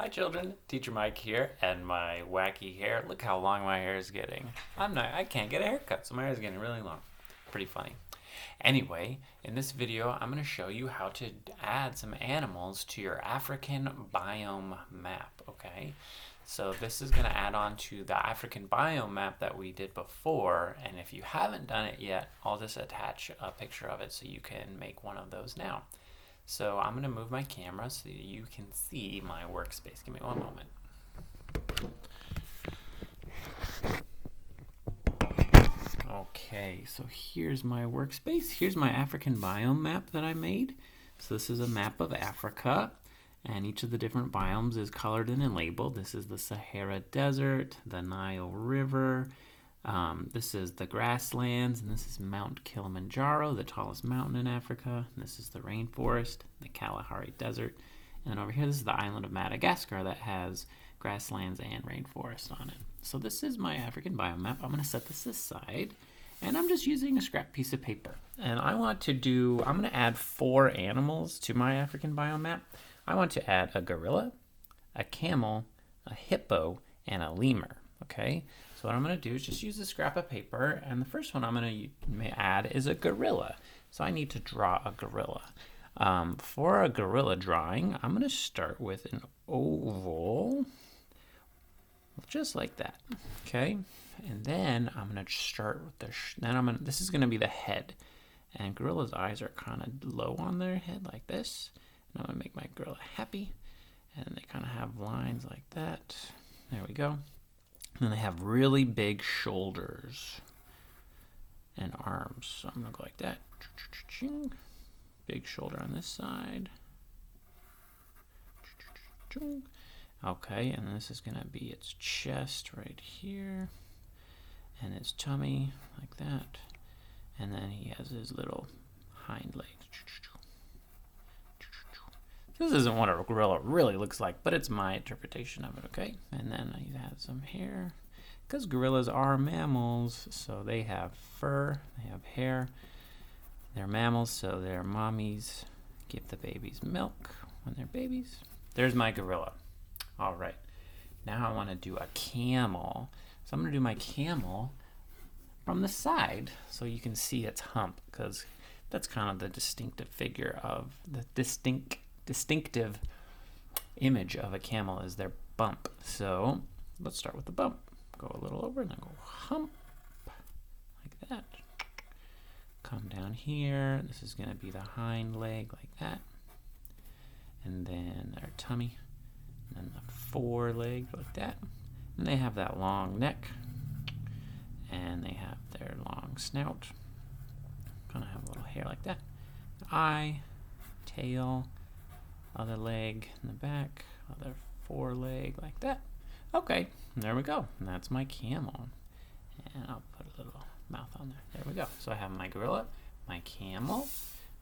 Hi children, Teacher Mike here, and my wacky hair. Look how long my hair is getting. I can't get a haircut, so my hair is getting really long. Pretty funny. Anyway, in this video, I'm going to show you how to add some animals to your African biome map, okay? So this is going to add on to the African biome map that we did before, and if you haven't done it yet, I'll just attach a picture of it so you can make one of those now. So I'm going to move my camera so that you can see my workspace. Give me one moment. Okay, so here's my workspace. Here's my African biome map that I made. So this is a map of Africa, and each of the different biomes is colored in and labeled. This is the Sahara Desert, the Nile River, this is the grasslands, and this is Mount Kilimanjaro, the tallest mountain in Africa. And this is the rainforest, the Kalahari Desert. And then over here, this is the island of Madagascar that has grasslands and rainforest on it. So this is my African biome map. I'm going to set this aside, and I'm just using a scrap piece of paper. And I'm going to add 4 animals to my African biome map. I want to add a gorilla, a camel, a hippo, and a lemur, okay? So what I'm going to do is just use a scrap of paper, and the first one I'm going to add is a gorilla. So I need to draw a gorilla. For a gorilla drawing, I'm going to start with an oval, just like that, okay? And then I'm going to start with this is going to be the head. And gorilla's eyes are kind of low on their head like this. And I'm going to make my gorilla happy. And they kind of have lines like that. There we go. And then they have really big shoulders and arms. So I'm going to go like that. Big shoulder on this side. Okay, and this is going to be its chest right here. And its tummy like that. And then he has his little hind legs. This isn't what a gorilla really looks like, but it's my interpretation of it, okay? And then I add some hair, because gorillas are mammals, so they have fur, they have hair. They're mammals, so their mommies give the babies milk when they're babies. There's my gorilla. All right, now I want to do a camel. So I'm going to do my camel from the side so you can see its hump, because that's kind of the distinctive figure of the distinctive image of a camel is their bump. So let's start with the bump. Go a little over and then go hump like that. Come down here. This is going to be the hind leg like that. And then their tummy. And then the foreleg like that. And they have that long neck. And they have their long snout. Kind of have a little hair like that. Eye, tail, other leg in the back, other foreleg like that. Okay, there we go. And that's my camel. And I'll put a little mouth on there. There we go. So I have my gorilla, my camel.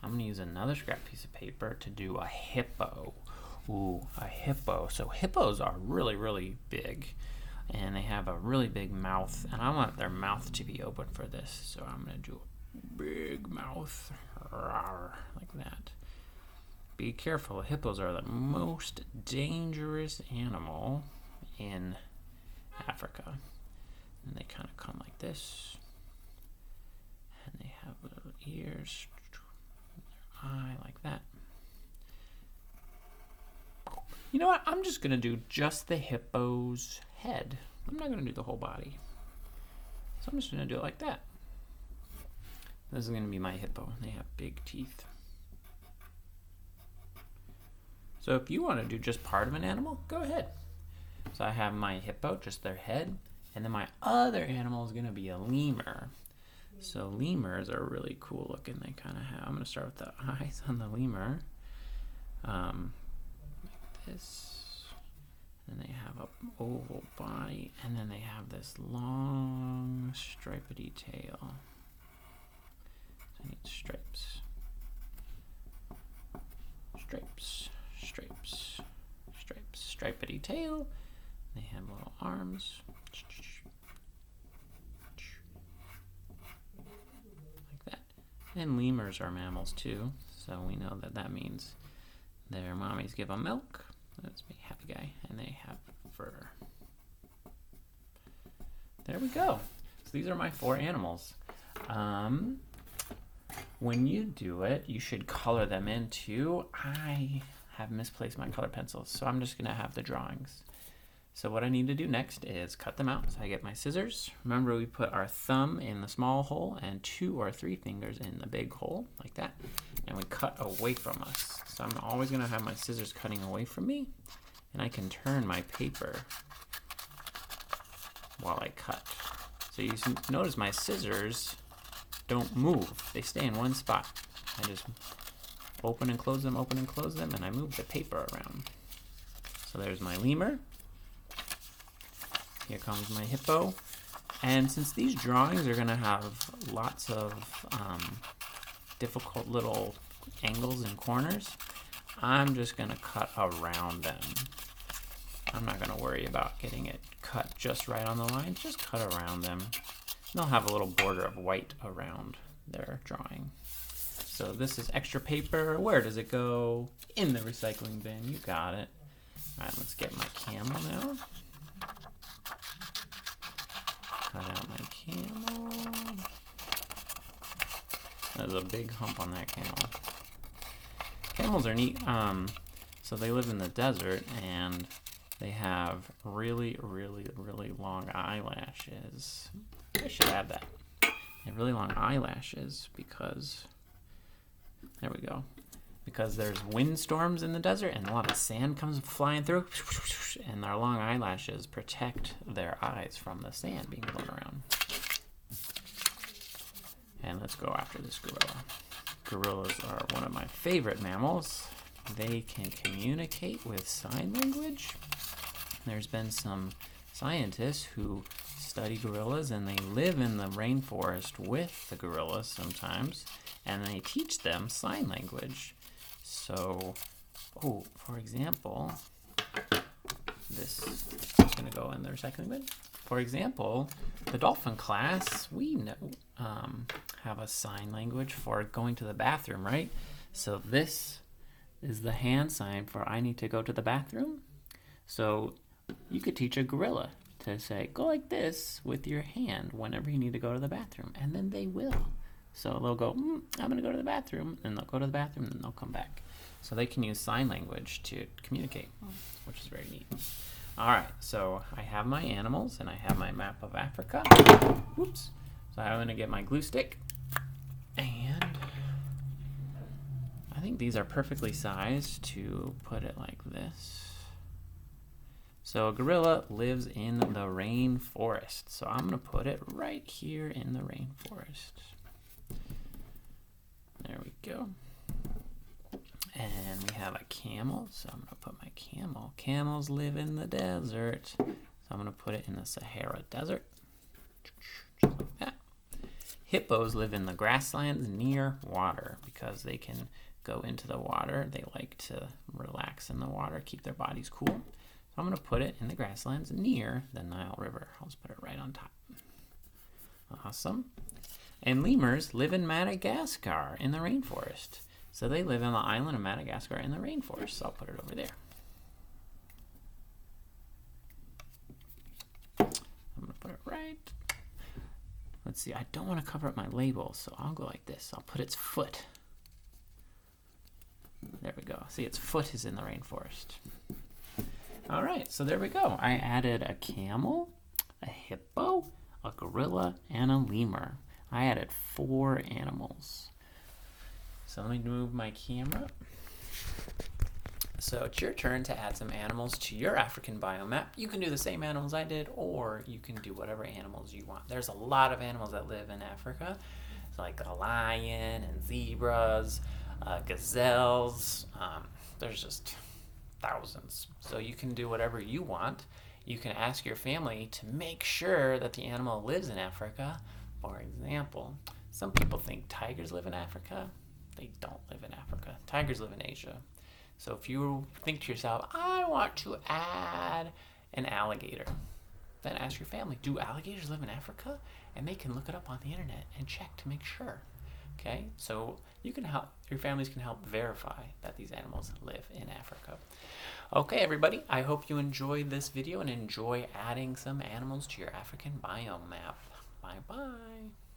I'm going to use another scrap piece of paper to do a hippo. Ooh, a hippo. So hippos are really, really big. And they have a really big mouth. And I want their mouth to be open for this. So I'm going to do a big mouth. Like that. Be careful, hippos are the most dangerous animal in Africa. And they kind of come like this. And they have little ears, their eye like that. You know what? I'm just going to do just the hippo's head. I'm not going to do the whole body. So I'm just going to do it like that. This is going to be my hippo. They have big teeth. So if you want to do just part of an animal, go ahead. So I have my hippo, just their head, and then my other animal is going to be a lemur. So lemurs are really cool looking. They kind of have, I'm going to start with the eyes on the lemur. Like this. And they have an oval body, and then they have this long stripedy tail. So I need stripes. Stripes. Stripes, stripes, stripedy tail. They have little arms. Like that. And lemurs are mammals too, so we know that means their mommies give them milk. That's me, happy guy. And there we go. So these are my 4 animals. When you do it, you should color them in too. I have misplaced my color pencils, so I'm just gonna have the drawings. So what I need to do next is cut them out. So I get my scissors. Remember, we put our thumb in the small hole and 2 or 3 fingers in the big hole, like that. And we cut away from us. So I'm always gonna have my scissors cutting away from me, and I can turn my paper while I cut. So you notice my scissors don't move. They stay in one spot. I just open and close them, and I move the paper around. So there's my lemur. Here comes my hippo. And since these drawings are gonna have lots of difficult little angles and corners, I'm just gonna cut around them. I'm not gonna worry about getting it cut just right on the line, just cut around them. They'll have a little border of white around their drawing. So this is extra paper. Where does it go? In the recycling bin. You got it. All right, let's get my camel now. Cut out my camel. There's a big hump on that camel. Camels are neat. So they live in the desert and they have really, really, really long eyelashes. I should add that. They have really long eyelashes because, there we go. Because there's windstorms in the desert and a lot of sand comes flying through, and their long eyelashes protect their eyes from the sand being blown around. And let's go after this gorilla. Gorillas are one of my favorite mammals. They can communicate with sign language. There's been some scientists who study gorillas and they live in the rainforest with the gorillas sometimes, and they teach them sign language. So, for example, this is going to go in the recycling bin. For example, the dolphin class, we know, have a sign language for going to the bathroom, right? So this is the hand sign for I need to go to the bathroom. So you could teach a gorilla to say, go like this with your hand whenever you need to go to the bathroom, and then they will. So they'll go, I'm going to go to the bathroom, and they'll go to the bathroom, and then they'll come back. So they can use sign language to communicate, which is very neat. All right, so I have my animals, and I have my map of Africa. Whoops. So I'm going to get my glue stick, and I think these are perfectly sized to put it like this. So a gorilla lives in the rainforest. So I'm going to put it right here in the rainforest. There we go. And we have a camel. So I'm going to put my camel. Camels live in the desert. So I'm going to put it in the Sahara Desert. Just like that. Hippos live in the grasslands near water because they can go into the water. They like to relax in the water, keep their bodies cool. So I'm going to put it in the grasslands near the Nile River. I'll just put it right on top. Awesome. And lemurs live in Madagascar in the rainforest. So they live on the island of Madagascar in the rainforest. So I'll put it over there. I'm going to put it right. Let's see, I don't want to cover up my label, so I'll go like this. I'll put its foot. There we go. See, its foot is in the rainforest. All right, so there we go. I added a camel, a hippo, a gorilla, and a lemur. I added 4 animals. So let me move my camera. So it's your turn to add some animals to your African biome map. You can do the same animals I did, or you can do whatever animals you want. There's a lot of animals that live in Africa. It's like a lion and zebras, gazelles. There's just thousands. So you can do whatever you want. You can ask your family to make sure that the animal lives in Africa. For example, some people think tigers live in Africa. They don't live in Africa. Tigers live in Asia. So if you think to yourself, I want to add an alligator, then ask your family, do alligators live in Africa? And they can look it up on the internet and check to make sure. Okay, so you can help, your families can help verify that these animals live in Africa. Okay, everybody, I hope you enjoyed this video and enjoy adding some animals to your African biome map. Bye-bye.